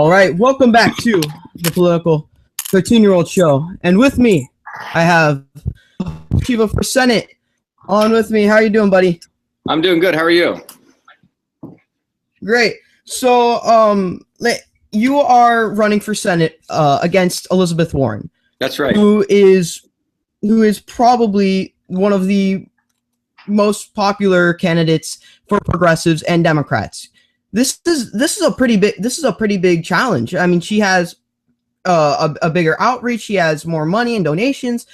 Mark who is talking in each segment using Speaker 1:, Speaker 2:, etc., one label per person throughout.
Speaker 1: All right, welcome back to the Political 13-Year-Old Show. And with me, I have Shiva for Senate on with me. How are you doing, buddy?
Speaker 2: I'm doing good. How are you?
Speaker 1: Great. So, you are running for Senate against Elizabeth Warren.
Speaker 2: That's right.
Speaker 1: Who is probably one of the most popular candidates for progressives and Democrats. This is a pretty big challenge. I mean, she has a bigger outreach. She has more money and donations.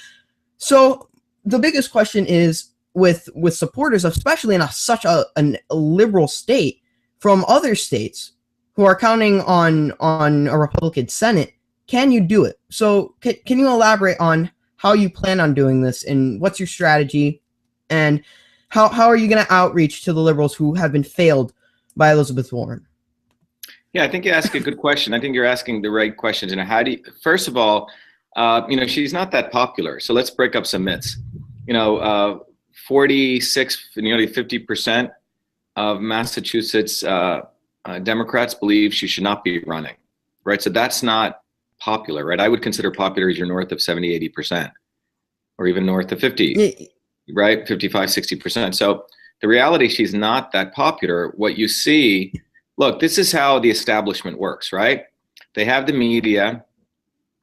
Speaker 1: So the biggest question is with supporters, especially in such a liberal state, from other states who are counting on a Republican Senate, can you do it? So can you elaborate on how you plan on doing this, and what's your strategy, and how are you going to outreach to the liberals who have been failed by Elizabeth Warren?
Speaker 2: Yeah, I think you ask a good question. I think you're asking the right questions. And how do you, first of all, she's not that popular. So let's break up some myths. 46, nearly 50% of Massachusetts Democrats believe she should not be running, right? So that's not popular, right? I would consider popular as you're north of 70, 80%, or even north of 50, right? 55, 60%. So the reality, she's not that popular. What you see, look, this is how the establishment works, right? They have the media,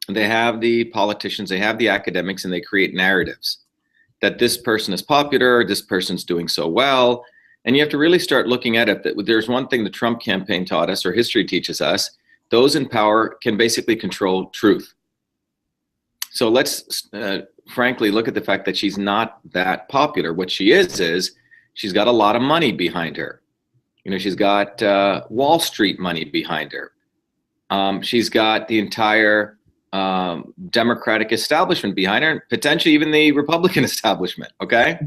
Speaker 2: they have the politicians, they have the academics, and they create narratives that this person is popular, this person's doing so well. And you have to really start looking at it. That there's one thing the Trump campaign taught us, or history teaches us: those in power can basically control truth. So let's frankly look at the fact that she's not that popular. What she is she's got a lot of money behind her. She's got Wall Street money behind her. She's got the entire Democratic establishment behind her, and potentially even the Republican establishment, okay?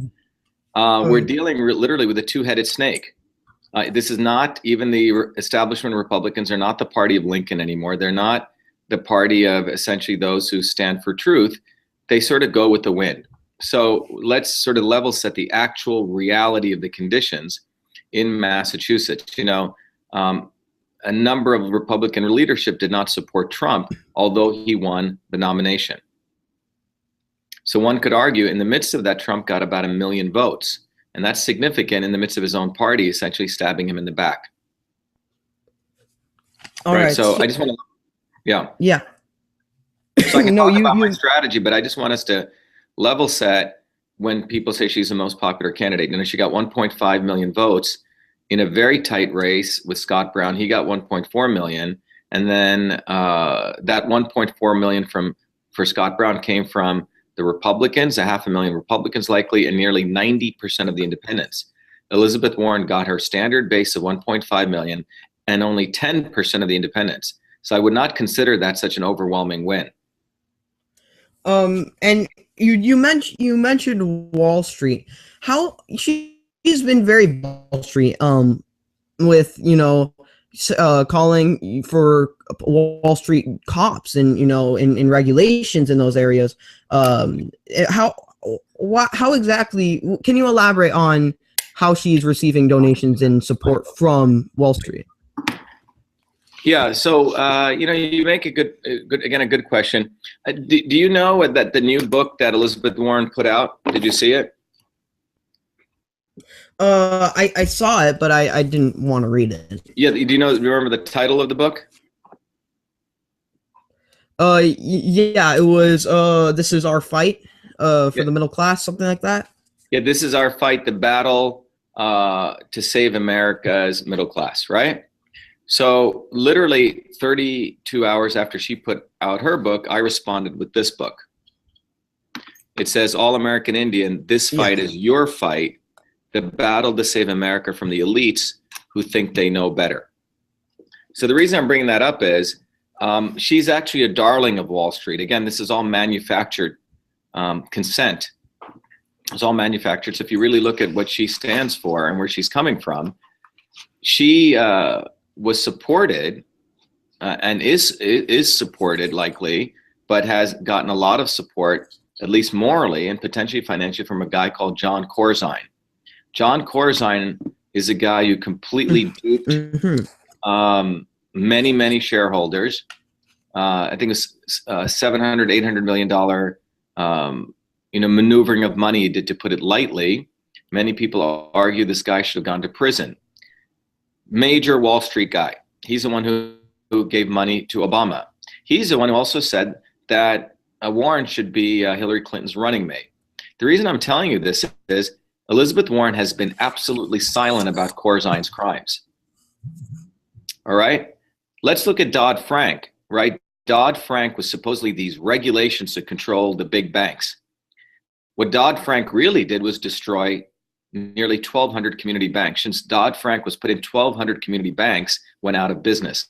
Speaker 2: We're dealing literally with a two-headed snake. This is not even the establishment Republicans are not the party of Lincoln anymore. They're not the party of essentially those who stand for truth. They sort of go with the wind. So let's sort of level set the actual reality of the conditions in Massachusetts. A number of Republican leadership did not support Trump, although he won the nomination. So one could argue in the midst of that, Trump got about 1 million votes. And that's significant in the midst of his own party, essentially stabbing him in the back.
Speaker 1: All right.
Speaker 2: So I just want to, yeah. So I can
Speaker 1: No,
Speaker 2: talk about my strategy, but I just want us to level set when people say she's the most popular candidate. She got 1.5 million votes in a very tight race with Scott Brown. He got 1.4 million. And then that 1.4 million for Scott Brown came from the Republicans, 500,000 Republicans likely, and nearly 90% of the independents. Elizabeth Warren got her standard base of 1.5 million and only 10% of the independents. So I would not consider that such an overwhelming win.
Speaker 1: And you mentioned Wall Street. How she's been very Wall Street, with calling for Wall Street cops and in regulations in those areas. How exactly can you elaborate on how she's receiving donations and support from Wall Street?
Speaker 2: Yeah, so you make a good question. Do you know that the new book that Elizabeth Warren put out? Did you see it?
Speaker 1: I saw it, but I didn't want to read it.
Speaker 2: Yeah, do you remember the title of the book?
Speaker 1: Yeah, it was This Is Our Fight for the Middle Class, something like that.
Speaker 2: Yeah, This Is Our Fight, the battle to save America's middle class, right? So literally 32 hours after she put out her book, I responded with this book. It says, All American Indian, this fight is your fight, the battle to save America from the elites who think they know better. So the reason I'm bringing that up is she's actually a darling of Wall Street. Again, this is all manufactured consent. It's all manufactured. So if you really look at what she stands for and where she's coming from, she was supported and is supported likely, but has gotten a lot of support, at least morally and potentially financially, from a guy called John Corzine. John Corzine is a guy who completely duped many, many shareholders. I think it's $700, $800 million, maneuvering of money, to put it lightly. Many people argue this guy should have gone to prison. Major Wall Street guy. He's the one who gave money to Obama. He's the one who also said that Warren should be Hillary Clinton's running mate. The reason I'm telling you this is Elizabeth Warren has been absolutely silent about Corzine's crimes. All right? Let's look at Dodd-Frank, right? Dodd-Frank was supposedly these regulations to control the big banks. What Dodd-Frank really did was destroy nearly 1,200 community banks. Since Dodd-Frank was put in, 1,200 community banks went out of business.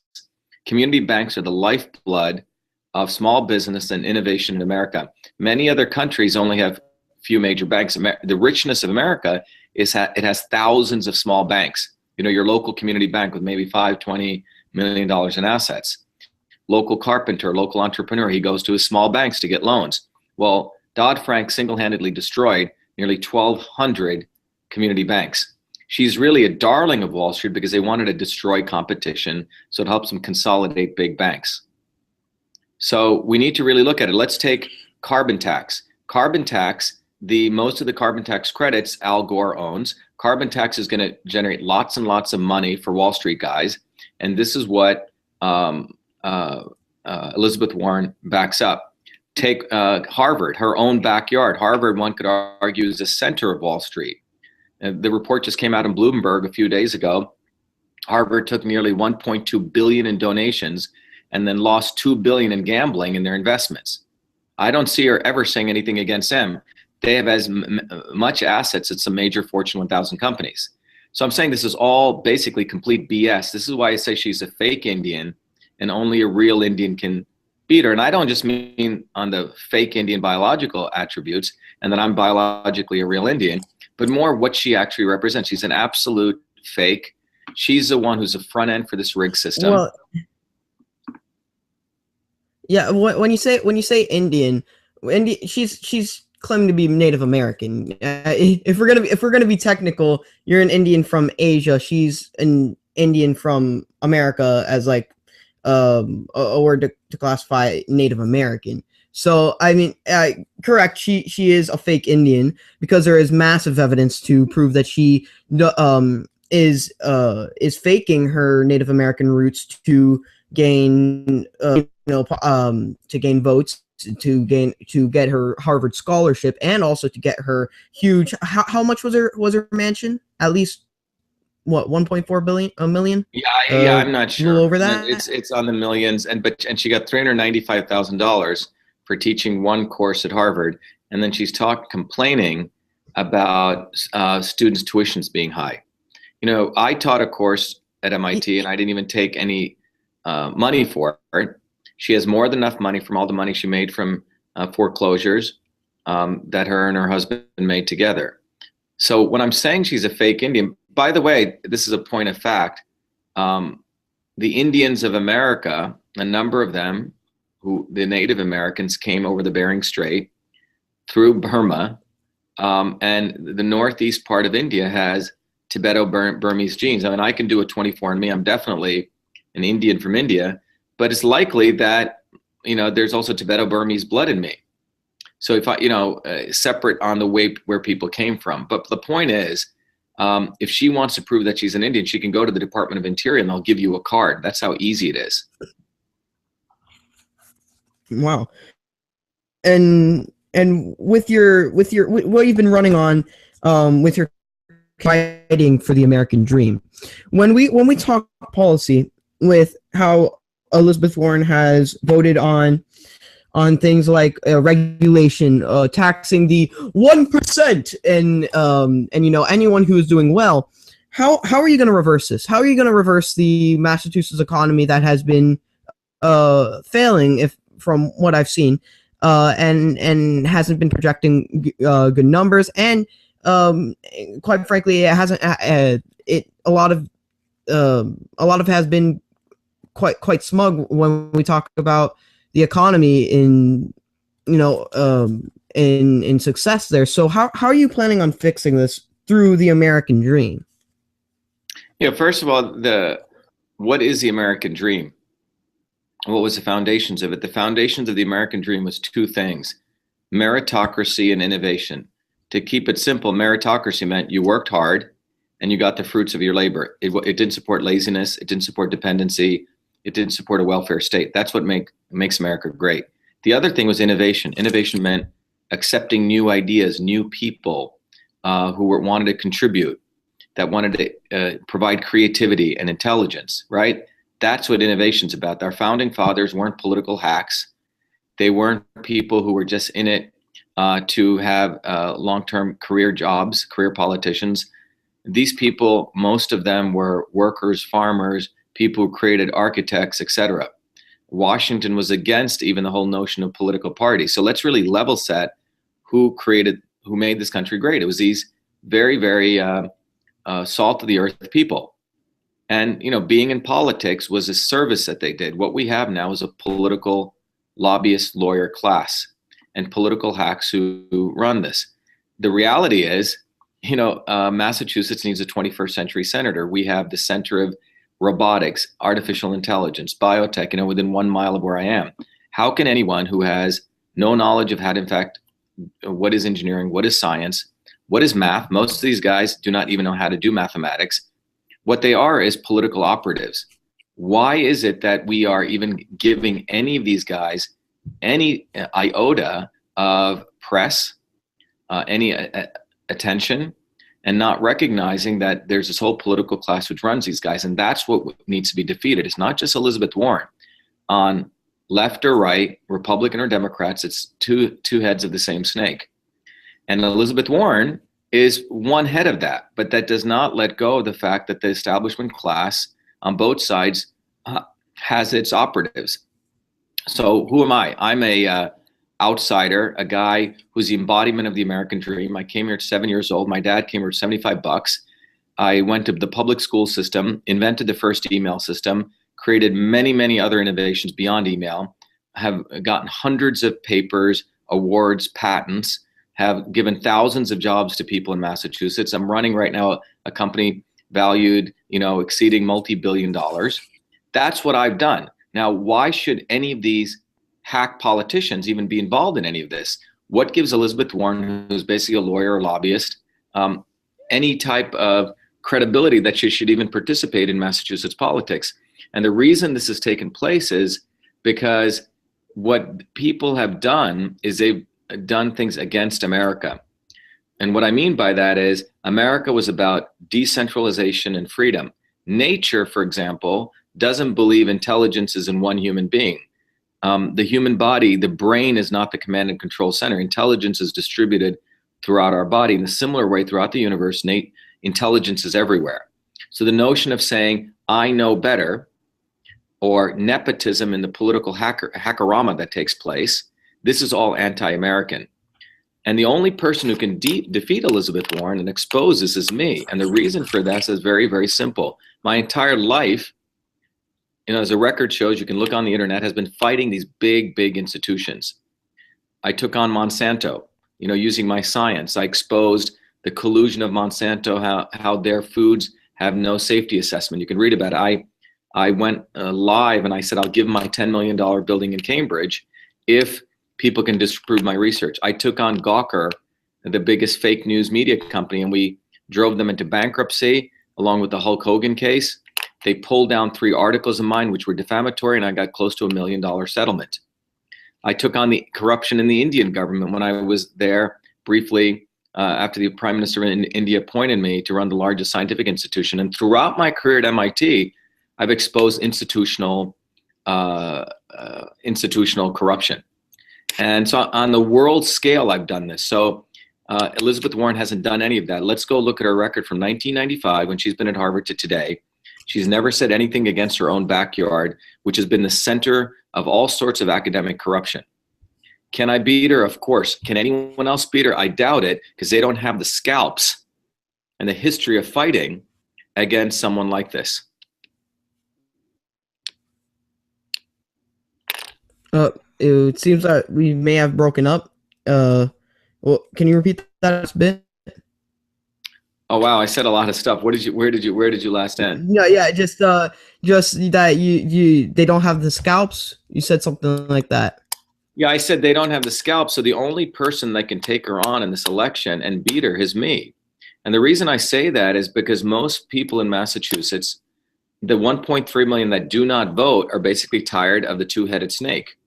Speaker 2: Community banks are the lifeblood of small business and innovation in America. Many other countries only have few major banks. The richness of America is it has thousands of small banks. Your local community bank with maybe $5, $20 million in assets. Local carpenter, local entrepreneur, he goes to his small banks to get loans. Well, Dodd-Frank single-handedly destroyed nearly 1,200 community banks. She's really a darling of Wall Street because they wanted to destroy competition, so it helps them consolidate big banks. So we need to really look at it. Let's take carbon tax. Carbon tax, most of the carbon tax credits Al Gore owns. Carbon tax is going to generate lots and lots of money for Wall Street guys, and this is what Elizabeth Warren backs up. Take Harvard, her own backyard. Harvard, one could argue, is the center of Wall Street. The report just came out in Bloomberg a few days ago. Harvard took nearly $1.2 billion in donations and then lost $2 billion in gambling in their investments. I don't see her ever saying anything against them. They have as much assets as some major Fortune 1000 companies. So I'm saying this is all basically complete BS. This is why I say she's a fake Indian, and only a real Indian can beat her. And I don't just mean on the fake Indian biological attributes and that I'm biologically a real Indian, but more what she actually represents. She's an absolute fake. She's the one who's the front end for this rigged system.
Speaker 1: Well, yeah, when you say Indian, she's claiming to be Native American. If we're gonna be technical, you're an Indian from Asia. She's an Indian from America, as like a word to classify Native American. So I mean, correct. She is a fake Indian because there is massive evidence to prove that she is faking her Native American roots to gain to gain votes, to get her Harvard scholarship, and also to get her huge. How much was her mansion? At least what, 1.4 million?
Speaker 2: Yeah, I'm not sure.
Speaker 1: A little over that.
Speaker 2: It's on the millions, and she got $395,000 for teaching one course at Harvard, and then she's complaining about students' tuitions being high. I taught a course at MIT, and I didn't even take any money for it. She has more than enough money from all the money she made from foreclosures that her and her husband made together. So when I'm saying she's a fake Indian, by the way, this is a point of fact. The Indians of America, a number of them, the Native Americans, came over the Bering Strait through Burma, and the northeast part of India has Tibeto-Burmese genes. I mean, I can do a 24andMe. I'm definitely an Indian from India, but it's likely that, there's also Tibeto-Burmese blood in me. So if I, separate on the way where people came from. But the point is, if she wants to prove that she's an Indian, she can go to the Department of Interior and they'll give you a card. That's how easy it is.
Speaker 1: Wow. And with what you've been running on, with your fighting for the American dream, when we talk policy, with how Elizabeth Warren has voted on things like regulation, taxing the 1%, and anyone who is doing well, how are you going to reverse this? How are you going to reverse the Massachusetts economy that has been failing, from what I've seen, and hasn't been projecting good numbers, and quite frankly, it hasn't. A lot of has been quite smug when we talk about the economy in success there. So how are you planning on fixing this through the American dream?
Speaker 2: First of all, what is the American dream? What was the foundations of it? The foundations of the American dream was two things: meritocracy and innovation. To keep it simple, meritocracy meant you worked hard and you got the fruits of your labor. It didn't support laziness. It didn't support dependency. It didn't support a welfare state. That's what makes America great. The other thing was innovation. Innovation meant accepting new ideas, new people who wanted to contribute, that wanted to provide creativity and intelligence, right? That's what innovation's about. Our founding fathers weren't political hacks. They weren't people who were just in it to have long-term career jobs, career politicians. These people, most of them were workers, farmers, people who created architects, etc. Washington was against even the whole notion of political parties. So let's really level set who made this country great. It was these very, very salt of the earth people. And, being in politics was a service that they did. What we have now is a political lobbyist lawyer class and political hacks who run this. The reality is, Massachusetts needs a 21st century senator. We have the center of robotics, artificial intelligence, biotech, within 1 mile of where I am. How can anyone who has no knowledge of what is engineering, what is science, what is math? Most of these guys do not even know how to do mathematics. What they are is political operatives. Why is it that we are even giving any of these guys any iota of press, any attention, and not recognizing that there's this whole political class which runs these guys? And that's what needs to be defeated. It's not just Elizabeth Warren. On left or right, Republican or Democrats, it's two heads of the same snake. And Elizabeth Warren is one head of that, but that does not let go of the fact that the establishment class on both sides has its operatives. So who am I? I'm a outsider, a guy who's the embodiment of the American dream. I came here at 7 years old. My dad came here with $75. I went to the public school system, invented the first email system, created many, many other innovations beyond email, have gotten hundreds of papers, awards, patents, have given thousands of jobs to people in Massachusetts. I'm running right now a company valued, exceeding multi-billion dollars. That's what I've done. Now, why should any of these hack politicians even be involved in any of this? What gives Elizabeth Warren, who's basically a lawyer or lobbyist, any type of credibility that she should even participate in Massachusetts politics? And the reason this has taken place is because what people have done is they've done things against America. And what I mean by that is America was about decentralization and freedom. Nature, for example, doesn't believe intelligence is in one human being. The human body, the brain is not the command and control center. Intelligence is distributed throughout our body. In a similar way, throughout the universe, intelligence is everywhere. So the notion of saying, I know better, or nepotism in the political hackerama that takes place, this is all anti-American. And the only person who can defeat Elizabeth Warren and expose this is me. And the reason for that is very, very simple. My entire life, as the record shows, you can look on the internet, has been fighting these big, big institutions. I took on Monsanto, using my science. I exposed the collusion of Monsanto, how their foods have no safety assessment. You can read about it. I went live and I said, I'll give my $10 million building in Cambridge if people can disprove my research. I took on Gawker, the biggest fake news media company, and we drove them into bankruptcy along with the Hulk Hogan case. They pulled down 3 articles of mine which were defamatory, and I got close to $1 million settlement. I took on the corruption in the Indian government when I was there briefly after the Prime Minister in India appointed me to run the largest scientific institution. And throughout my career at MIT, I've exposed institutional corruption. And so on the world scale, I've done this. So Elizabeth Warren hasn't done any of that. Let's go look at her record from 1995 when she's been at Harvard to today. She's never said anything against her own backyard, which has been the center of all sorts of academic corruption. Can I beat her? Of course. Can anyone else beat her? I doubt it, because they don't have the scalps and the history of fighting against someone like this.
Speaker 1: It seems that we may have broken up. Well, can you repeat that bit?
Speaker 2: Oh wow, I said a lot of stuff. Where did you last end?
Speaker 1: Yeah, just that they don't have the scalps. You said something like that.
Speaker 2: Yeah, I said they don't have the scalp, so the only person that can take her on in this election and beat her is me. And the reason I say that is because most people in Massachusetts, the 1.3 million that do not vote, are basically tired of the two-headed snake.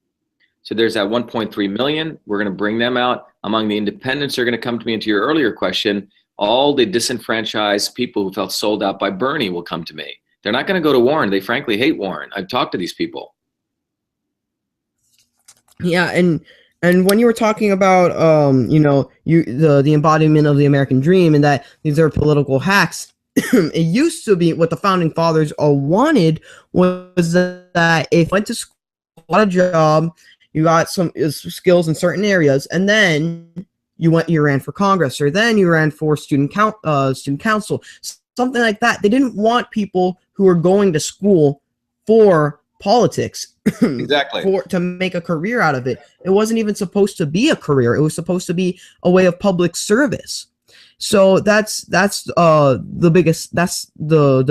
Speaker 2: So there's that 1.3 million. We're going to bring them out. Among the independents are going to come to me. Into your earlier question, all the disenfranchised people who felt sold out by Bernie will come to me. They're not going to go to Warren. They frankly hate Warren. I've talked to these people.
Speaker 1: Yeah, and when you were talking about the embodiment of the American dream and that these are political hacks, it used to be what the founding fathers all wanted was that if you went to school, got a job, you got some skills in certain areas, and then you ran for Congress, or then you ran for student council, something like that. They didn't want people who were going to school for politics
Speaker 2: Exactly.
Speaker 1: to make a career out of it. It wasn't even supposed to be a career. It was supposed to be a way of public service. So that's the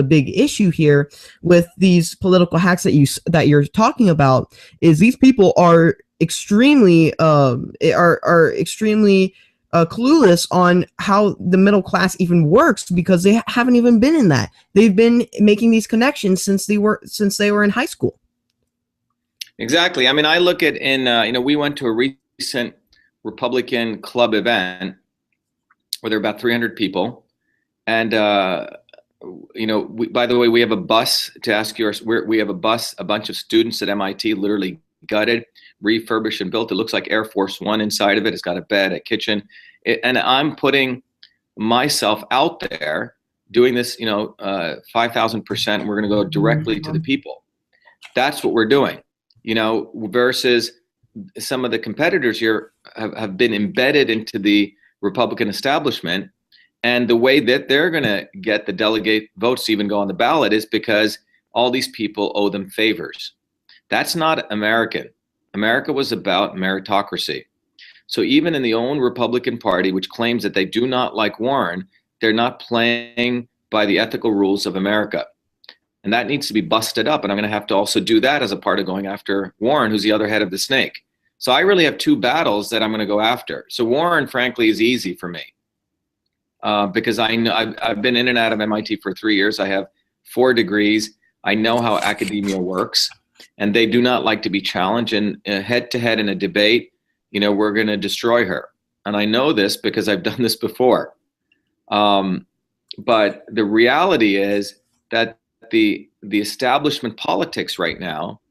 Speaker 1: big issue here with these political hacks that you're talking about. Is these people are extremely clueless on how the middle class even works, because they haven't even been in that. They've been making these connections since they were in high school.
Speaker 2: Exactly. I mean, I look at we went to a recent Republican club event where there were about 300 people. And, by the way, we have a bus to ask yours. We have a bunch of students at MIT literally gutted, refurbished and built. It looks like Air Force One inside of it. It's got a bed, a kitchen. And I'm putting myself out there doing this, 5,000%. We're going to go directly to the people. That's what we're doing, versus some of the competitors here have been embedded into the Republican establishment. And the way that they're going to get the delegate votes to even go on the ballot is because all these people owe them favors. That's not American. America was about meritocracy. So even in the own Republican Party, which claims that they do not like Warren, they're not playing by the ethical rules of America. And that needs to be busted up. And I'm going to have to also do that as a part of going after Warren, who's the other head of the snake. So I really have two battles that I'm going to go after. So Warren, frankly, is easy for me because I know I've been in and out of MIT for 3 years. I have 4 degrees. I know how academia works, and they do not like to be challenged. And head to head in a debate, we're going to destroy her. And I know this because I've done this before. But the reality is that the establishment politics right now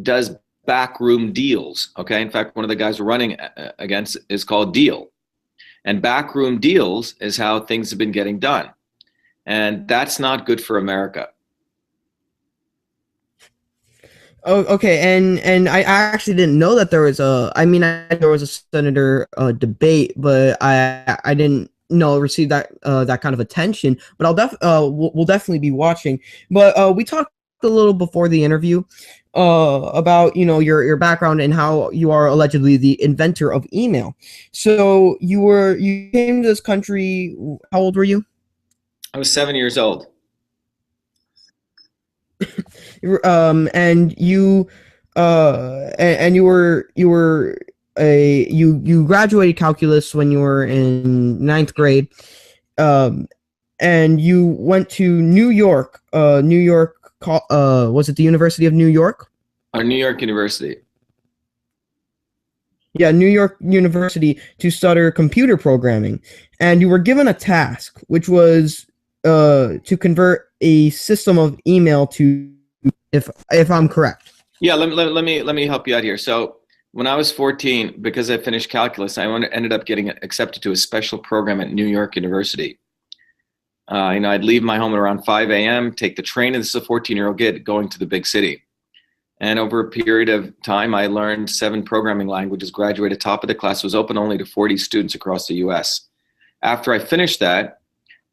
Speaker 2: does backroom deals. Okay. In fact, one of the guys we're running against is called Deal. And backroom deals is how things have been getting done. And that's not good for America.
Speaker 1: Oh, okay. And I actually didn't know that there was there was a senator debate, but I didn't receive that kind of attention. But we'll definitely be watching. But we talked a little before the interview about your background and how you are allegedly the inventor of email. So you came to this country. How old were you?
Speaker 2: I was 7 years old.
Speaker 1: And you graduated calculus when you were in 9th grade, and you went to New York. Was it the University of New York?
Speaker 2: New York University.
Speaker 1: Yeah, New York University, to study computer programming, and you were given a task, which was to convert a system of email to, if I'm correct.
Speaker 2: Yeah, let me help you out here. So when I was 14, because I finished calculus, I ended up getting accepted to a special program at New York University. I'd leave my home at around 5 a.m., take the train, and this is a 14-year-old kid going to the big city. And over a period of time, I learned 7 programming languages, graduated top of the class, was open only to 40 students across the US. After I finished that,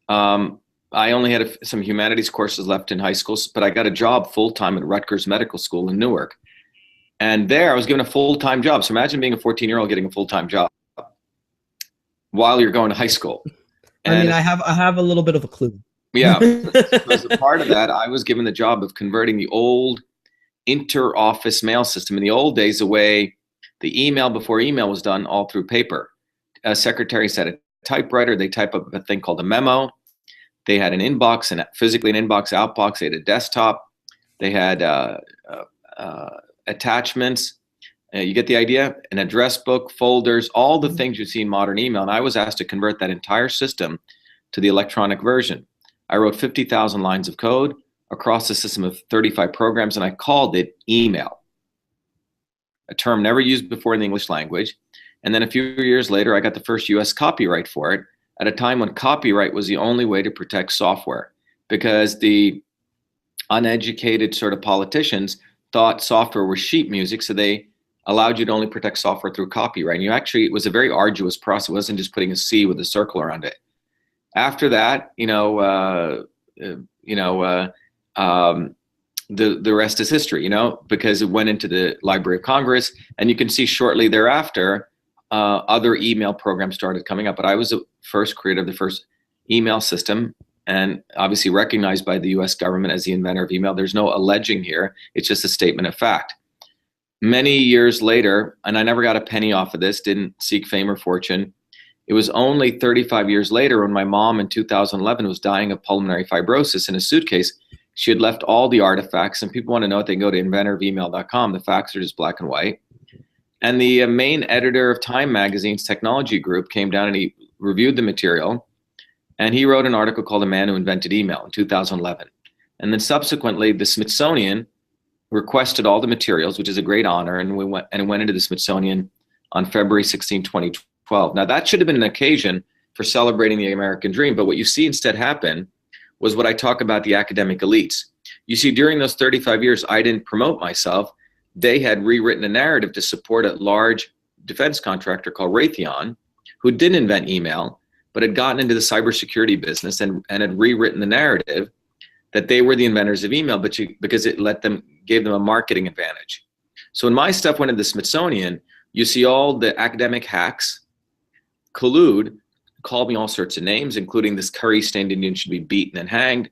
Speaker 2: I only had some humanities courses left in high school, but I got a job full-time at Rutgers Medical School in Newark. And there I was given a full-time job. So imagine being a 14-year-old getting a full-time job while you're going to high school.
Speaker 1: I mean, I have a little bit of a clue.
Speaker 2: Yeah. So as a part of that, I was given the job of converting the old inter-office mail system. In the old days, the email before email was done all through paper. Secretaries had a typewriter. They type up a thing called a memo. They had an inbox, and physically an inbox, outbox. They had a desktop. They had attachments. You get the idea? An address book, folders, all the things you see in modern email. And I was asked to convert that entire system to the electronic version. I wrote 50,000 lines of code across a system of 35 programs, and I called it email, a term never used before in the English language. And then a few years later, I got the first US copyright for it at a time when copyright was the only way to protect software, because the uneducated sort of politicians thought software was sheet music, so they allowed you to only protect software through copyright. And it was a very arduous process. It wasn't just putting a C with a circle around it. After that, the rest is history, because it went into the Library of Congress, and you can see shortly thereafter, other email programs started coming up. But I was the first creator of the first email system, and obviously recognized by the US government as the inventor of email. There's no alleging here. It's just a statement of fact. Many years later, and I never got a penny off of this, didn't seek fame or fortune. It was only 35 years later when my mom in 2011 was dying of pulmonary fibrosis. In a suitcase, she had left all the artifacts, and people want to know it, they can go to inventorofemail.com. The facts are just black and white. And the main editor of Time Magazine's technology group came down and he reviewed the material, and he wrote an article called "A Man Who Invented Email" in 2011. And then subsequently, the Smithsonian requested all the materials, which is a great honor, and it went into the Smithsonian on February 16, 2012. Now, that should have been an occasion for celebrating the American dream, but what you see instead happen was what I talk about, the academic elites. You see, during those 35 years, I didn't promote myself. They had rewritten a narrative to support a large defense contractor called Raytheon, who didn't invent email, but had gotten into the cybersecurity business and had rewritten the narrative that they were the inventors of email, because it gave them a marketing advantage. So when my stuff went into the Smithsonian, you see all the academic hacks collude, called me all sorts of names, including this curry-stained Indian should be beaten and hanged,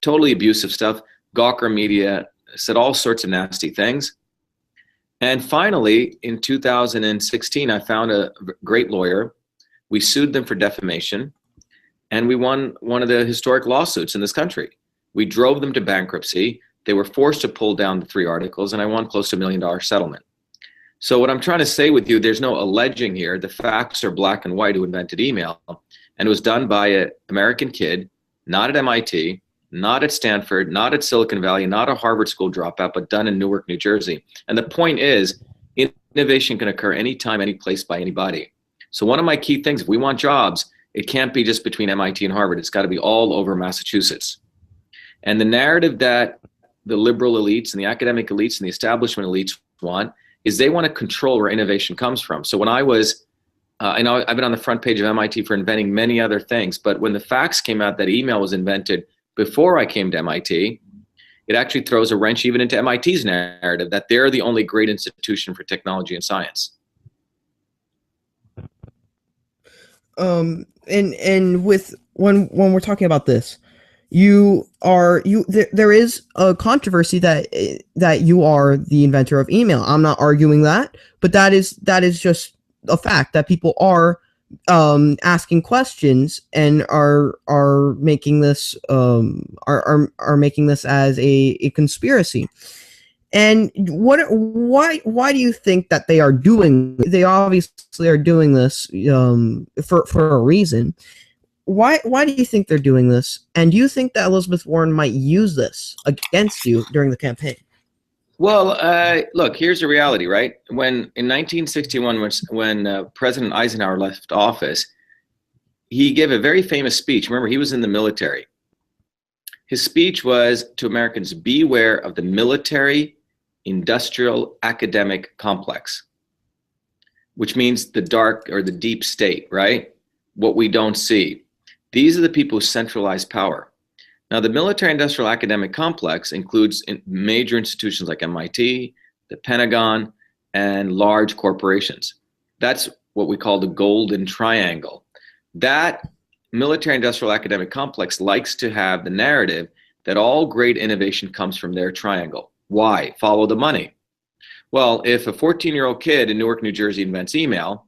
Speaker 2: totally abusive stuff. Gawker Media said all sorts of nasty things. And finally, in 2016, I found a great lawyer. We sued them for defamation, and we won one of the historic lawsuits in this country. We drove them to bankruptcy. They were forced to pull down the 3 articles, and I won close to $1 million settlement. So what I'm trying to say with you, there's no alleging here. The facts are black and white who invented email, and it was done by an American kid, not at MIT, not at Stanford, not at Silicon Valley, not a Harvard School dropout, but done in Newark, New Jersey. And the point is, innovation can occur anytime, any place, by anybody. So one of my key things, if we want jobs, it can't be just between MIT and Harvard. It's got to be all over Massachusetts. And the narrative that the liberal elites and the academic elites and the establishment elites want is they want to control where innovation comes from. So when I was, I've been on the front page of MIT for inventing many other things, but when the facts came out that email was invented before I came to MIT, it actually throws a wrench even into MIT's narrative that they're the only great institution for technology and science.
Speaker 1: And with when we're talking about this, there is a controversy that you are the inventor of email. I'm not arguing that, but that is just a fact that people are asking questions and are making this are making this as a conspiracy. And why do you think that they are doing? They obviously are doing this for a reason. Why do you think they're doing this? And do you think that Elizabeth Warren might use this against you during the campaign?
Speaker 2: Well, look, here's the reality, right? In 1961, when President Eisenhower left office, he gave a very famous speech. Remember, he was in the military. His speech was to Americans: beware of the military, industrial, academic complex, which means the dark or the deep state, right? What we don't see. These are the people who centralize power. Now, the military-industrial academic complex includes major institutions like MIT, the Pentagon, and large corporations. That's what we call the golden triangle. That military-industrial academic complex likes to have the narrative that all great innovation comes from their triangle. Why? Follow the money. Well, if a 14-year-old kid in Newark, New Jersey invents email,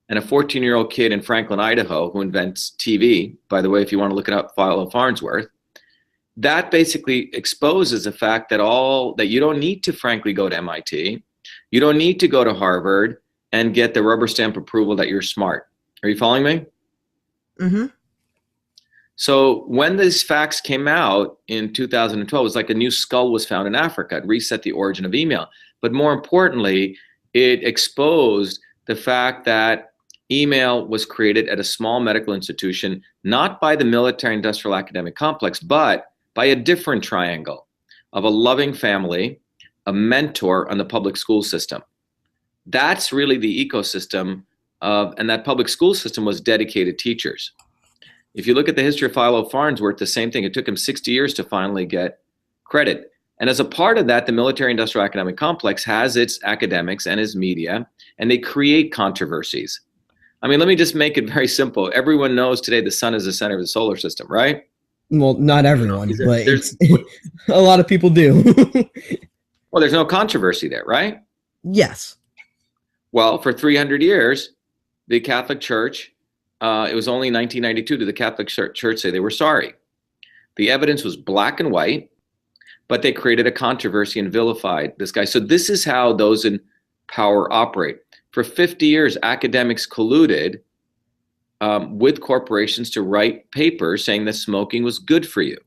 Speaker 2: and a 14-year-old kid in Franklin, Idaho who invents TV, by the way, if you want to look it up, follow Farnsworth, that basically exposes the fact that you don't need to, frankly, go to MIT. You don't need to go to Harvard and get the rubber stamp approval that you're smart. Are you following me?
Speaker 1: Mm-hmm.
Speaker 2: So when these facts came out in 2012, it was like a new skull was found in Africa. It reset the origin of email. But more importantly, it exposed the fact that email was created at a small medical institution, not by the military-industrial academic complex, but by a different triangle of a loving family, a mentor, and the public school system. That's really the ecosystem of, and that public school system was dedicated teachers. If you look at the history of Philo Farnsworth, the same thing. It took him 60 years to finally get credit. And as a part of that, the military-industrial academic complex has its academics and its media, and they create controversies. I mean, let me just make it very simple. Everyone knows today the sun is the center of the solar system, right?
Speaker 1: Well, not everyone, but a lot of people do.
Speaker 2: Well, there's no controversy there, right?
Speaker 1: Yes.
Speaker 2: Well, for 300 years, the Catholic Church, it was only 1992 did the Catholic Church say they were sorry. The evidence was black and white, but they created a controversy and vilified this guy. So this is how those in power operate. For 50 years, academics colluded with corporations to write papers saying that smoking was good for you,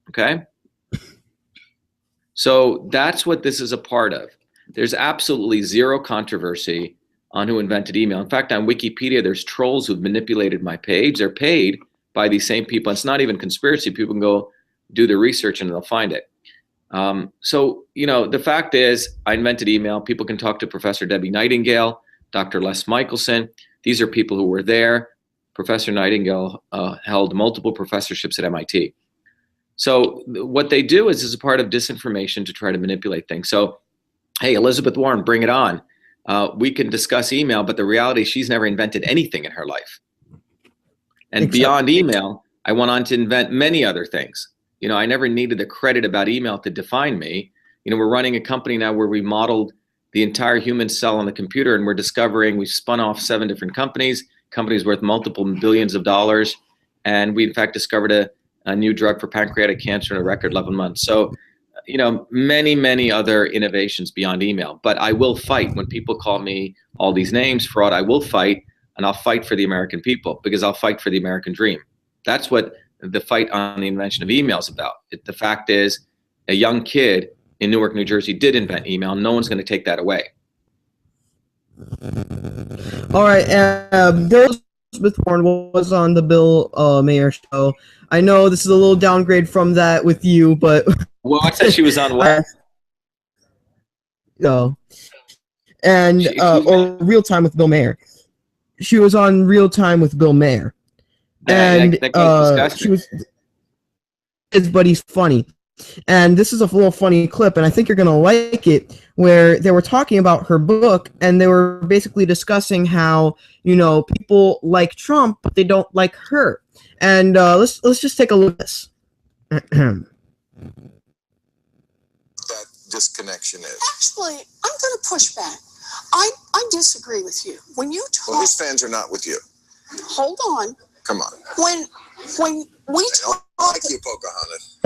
Speaker 2: okay? So that's what this is a part of. There's absolutely zero controversy on who invented email. In fact, on Wikipedia, there's trolls who've manipulated my page. They're paid by these same people. It's not even conspiracy. People can go do the research and they'll find it. So, you know, the fact is I invented email. People can talk to Professor Debbie Nightingale, Dr. Les Michelson. These are people who were there. Professor Nightingale held multiple professorships at MIT. So what they do is a part of disinformation to try to manipulate things. So, hey, Elizabeth Warren, bring it on. We can discuss email, but the reality is she's never invented anything in her life. And beyond email, I went on to invent many other things. You know, I never needed the credit about email to define me. You know, we're running a company now where we modeled the entire human cell on the computer, and we're discovering, we spun off 7 different companies worth multiple billions of dollars. And we, in fact, discovered a new drug for pancreatic cancer in a record 11 months. So, you know, many, many other innovations beyond email. But I will fight when people call me all these names, fraud. I will fight, and I'll fight for the American people because I'll fight for the American dream. That's what the fight on the invention of email is about. The fact is, a young kid in Newark, New Jersey did invent email. No one's going to take that away.
Speaker 1: All right. Elizabeth Warren was on the Bill Mayer show. I know this is a little downgrade from that with you, but
Speaker 2: well, I said she was on what?
Speaker 1: No, and or Real Time with Bill Mayer. She was on Real Time with Bill Mayer, and she was. But he's funny, and this is a little funny clip, and I think you're gonna like it. Where they were talking about her book, and they were basically discussing how, you know, people like Trump, but they don't like her. And let's just take a look at this.
Speaker 3: That disconnection is.
Speaker 4: Actually, I'm going to push back. I disagree with you. When you talk,
Speaker 3: Well, his fans are not with you.
Speaker 4: hold on.
Speaker 3: Come on.
Speaker 4: When we
Speaker 3: I
Speaker 4: talk,
Speaker 3: don't like you, Pocahontas.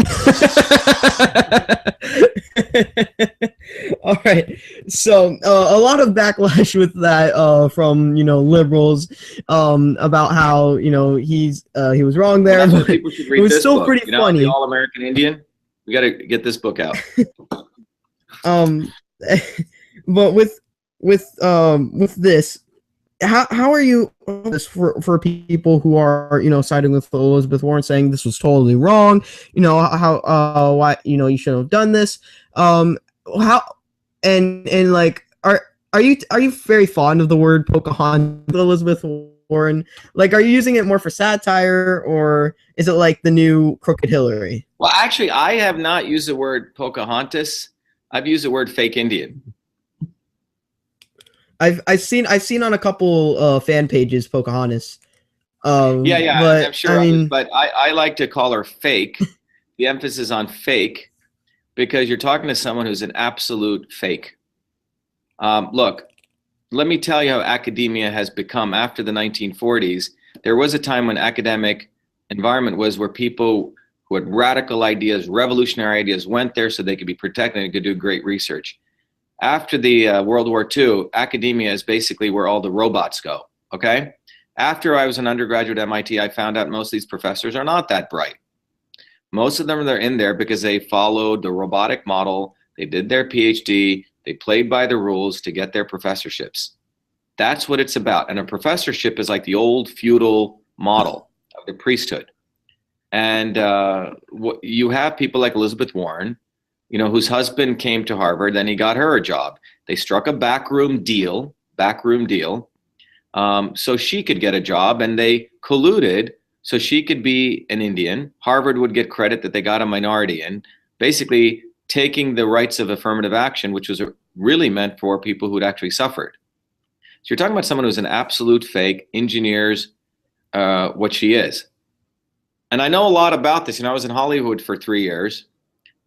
Speaker 1: All right. So a lot of backlash with that from, you know, liberals about how, you know, he was wrong there.
Speaker 2: Well, people should read
Speaker 1: it was
Speaker 2: this
Speaker 1: still
Speaker 2: book.
Speaker 1: pretty
Speaker 2: You know,
Speaker 1: funny.
Speaker 2: The All-American Indian. We got to get this book out.
Speaker 1: But with this, how are you this for people who are, you know, siding with Elizabeth Warren, saying this was totally wrong, you know, how why, you know, you shouldn't have done this, how and like are you very fond of the word Pocahontas, Elizabeth Warren? Like, are you using it more for satire, or is it like the new Crooked Hillary?
Speaker 2: Well, actually, I have not used the word Pocahontas. I've used the word fake Indian.
Speaker 1: I've seen on a couple fan pages Pocahontas.
Speaker 2: Yeah, I'm
Speaker 1: But
Speaker 2: sure
Speaker 1: I
Speaker 2: others,
Speaker 1: mean,
Speaker 2: but I like to call her fake. The emphasis on fake, because you're talking to someone who's an absolute fake. Look, let me tell you how academia has become after the 1940s. There was a time when academic environment was where people who had radical ideas, revolutionary ideas, went there so they could be protected and could do great research. After the World War II, academia is basically where all the robots go, okay? After I was an undergraduate at MIT, I found out most of these professors are not that bright. Most of them are in there because they followed the robotic model, they did their PhD, they played by the rules to get their professorships. That's what it's about. And a professorship is like the old feudal model of the priesthood. And you have people like Elizabeth Warren, you know, whose husband came to Harvard, then he got her a job. They struck a backroom deal, so she could get a job, and they colluded so she could be an Indian. Harvard would get credit that they got a minority in, basically taking the rights of affirmative action, which was really meant for people who'd actually suffered. So you're talking about someone who's an absolute fake, engineers what she is. And I know a lot about this. You know, I was in Hollywood for 3 years,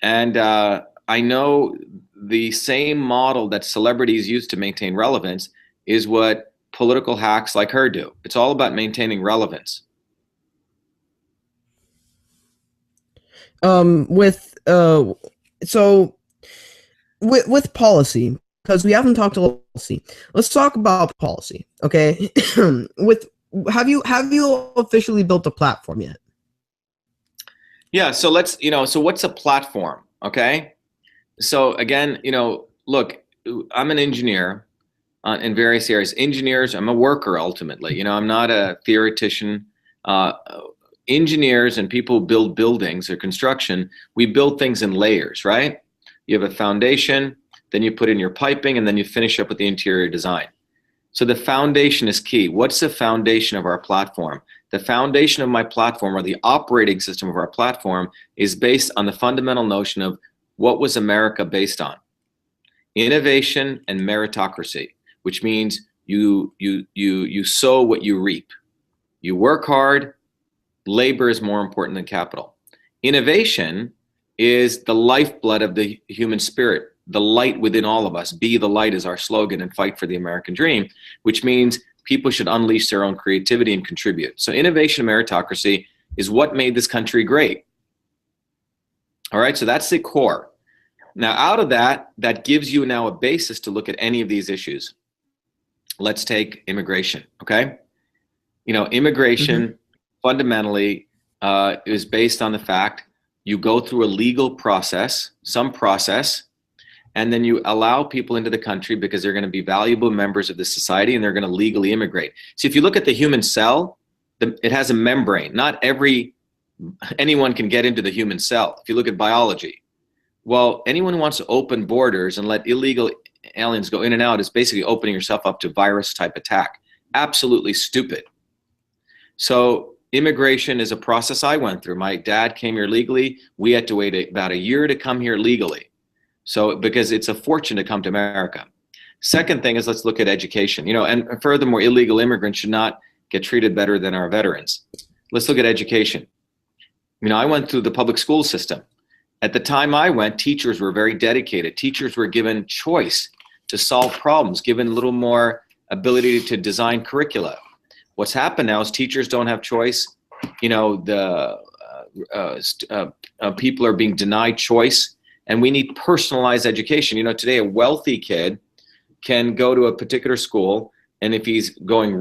Speaker 2: and I know the same model that celebrities use to maintain relevance is what political hacks like her do. It's all about maintaining relevance.
Speaker 1: With policy, because we haven't talked about policy. Let's talk about policy, okay? Have you officially built a platform yet?
Speaker 2: Yeah, so so what's a platform, okay? So again, look, I'm an engineer in various areas. Engineers, I'm a worker ultimately. I'm not a theoretician. Engineers and people who build buildings or construction, we build things in layers, right? You have a foundation, then you put in your piping, and then you finish up with the interior design. So the foundation is key. What's the foundation of our platform? The foundation of my platform, or the operating system of our platform, is based on the fundamental notion of what was America based on? Innovation and meritocracy, which means you sow what you reap. You work hard, labor is more important than capital. Innovation is the lifeblood of the human spirit, the light within all of us. Be the light is our slogan, and fight for the American dream, which means people should unleash their own creativity and contribute. So innovation and meritocracy is what made this country great. All right, so that's the core. Now, out of that gives you now a basis to look at any of these issues. Let's take immigration, okay? Immigration fundamentally is based on the fact you go through a legal process, some process, and then you allow people into the country because they're going to be valuable members of the society and they're going to legally immigrate. So if you look at the human cell, it has a membrane. Not anyone can get into the human cell. If you look at biology, well, anyone who wants to open borders and let illegal aliens go in and out is basically opening yourself up to virus type attack. Absolutely stupid. So immigration is a process I went through. My dad came here legally. We had to wait about a year to come here legally. So because it's a fortune to come to America. Second thing is, let's look at education. And furthermore, illegal immigrants should not get treated better than our veterans. Let's look at education. I went through the public school system. At the time I went, teachers were very dedicated. Teachers were given choice to solve problems, given a little more ability to design curricula. What's happened now is teachers don't have choice. People are being denied choice, and we need personalized education. Today a wealthy kid can go to a particular school, and if he's a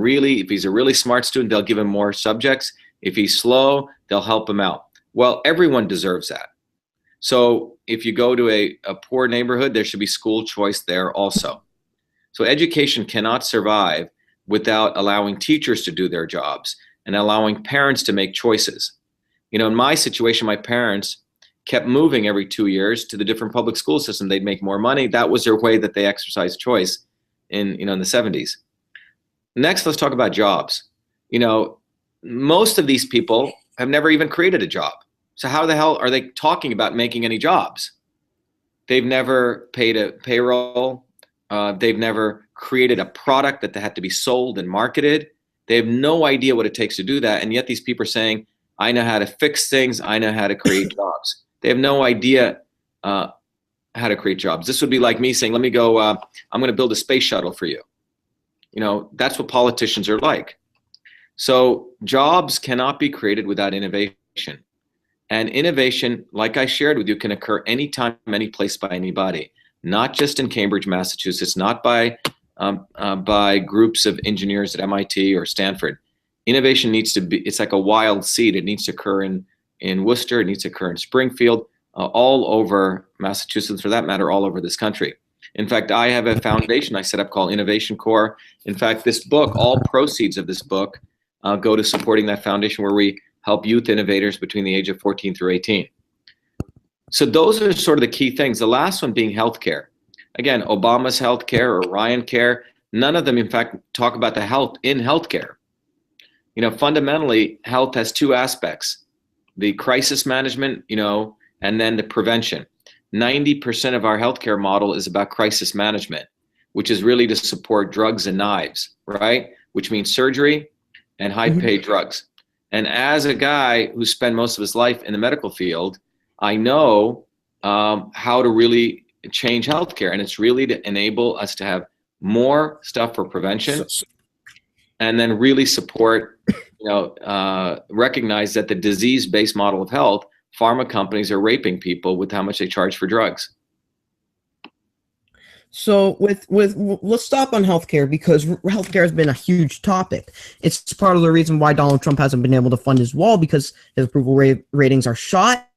Speaker 2: really smart student, they'll give him more subjects. If he's slow, they'll help him out. Well, everyone deserves that. So if you go to a poor neighborhood, there should be school choice there also. So education cannot survive without allowing teachers to do their jobs and allowing parents to make choices. In my situation, my parents kept moving every 2 years to the different public school system. They'd make more money. That was their way that they exercised choice in the 70s. Next, let's talk about jobs. Most of these people have never even created a job. So how the hell are they talking about making any jobs? They've never paid a payroll. They've never created a product that had to be sold and marketed. They have no idea what it takes to do that. And yet these people are saying, I know how to fix things. I know how to create jobs. They have no idea how to create jobs. This would be like me saying, let me go, I'm going to build a space shuttle for you. You know, that's what politicians are like. So jobs cannot be created without innovation. And innovation, like I shared with you, can occur anytime, any place, by anybody, not just in Cambridge, Massachusetts, not by groups of engineers at MIT or Stanford. Innovation needs to be, it's like a wild seed. It needs to occur in Worcester, it needs to occur in Springfield, all over Massachusetts, for that matter, all over this country. In fact, I have a foundation I set up called Innovation Corps. In fact, this book, all proceeds of this book go to supporting that foundation, where we help youth innovators between the age of 14 through 18. So those are sort of the key things. The last one being healthcare. Again, Obama's healthcare or Ryan Care, none of them, in fact, talk about the health in healthcare. You know, fundamentally, health has two aspects: the crisis management, you know, and then the prevention. 90% of our healthcare model is about crisis management, which is really to support drugs and knives, right? Which means surgery and high-paid drugs. And as a guy who spent most of his life in the medical field, I know how to really change healthcare, and it's really to enable us to have more stuff for prevention, and then really support, you know, recognize that the disease-based model of health, pharma companies are raping people with how much they charge for drugs.
Speaker 1: So let's stop on healthcare, because healthcare has been a huge topic. It's part of the reason why Donald Trump hasn't been able to fund his wall, because his approval ratings are shot.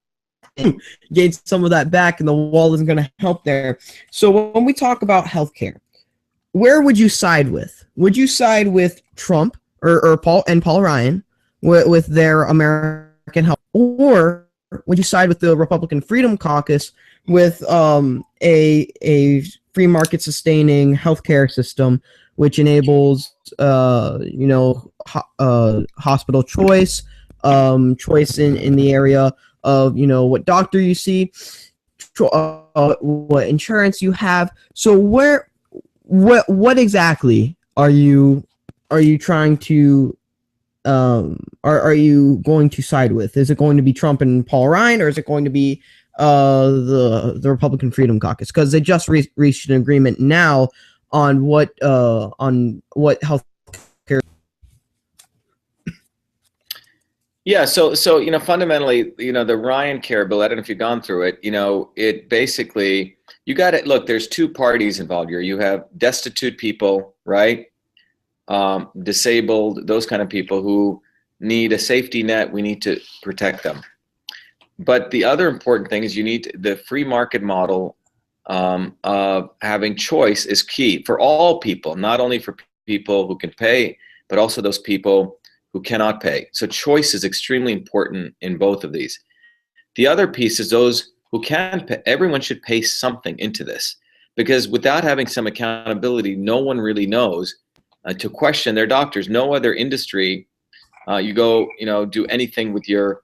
Speaker 1: And gained some of that back, and the wall isn't going to help there. So when we talk about healthcare, where would you side with? Would you side with Trump or Paul Ryan with their American health, or would you side with the Republican Freedom Caucus with a free market sustaining healthcare system, which enables you know, hospital choice, choice in the area of, you know, what doctor you see, what insurance you have? So what exactly are you trying to are you going to side with? Is it going to be Trump and Paul Ryan, or is it going to be the Republican Freedom Caucus? Because they just reached an agreement now on what health care.
Speaker 2: Yeah, so you know, fundamentally, you know, the Ryan Care bill, I don't know if you've gone through it, you know, it basically, you got it. Look, there's two parties involved here. You have destitute people, right? Disabled, those kind of people who need a safety net. We need to protect them. But the other important thing is you need the free market model of having choice is key for all people, not only for people who can pay, but also those people who cannot pay. So choice is extremely important in both of these. The other piece is those who can pay. Everyone should pay something into this, because without having some accountability, no one really knows to question their doctors. No other industry, you go, you know, do anything with your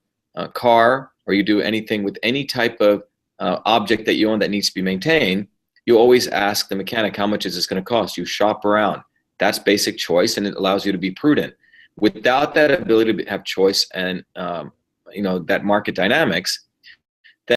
Speaker 2: car, or you do anything with any type of object that you own that needs to be maintained, you always ask the mechanic, how much is this going to cost? You shop around. That's basic choice, and it allows you to be prudent. Without that ability to have choice and you know, that market dynamics,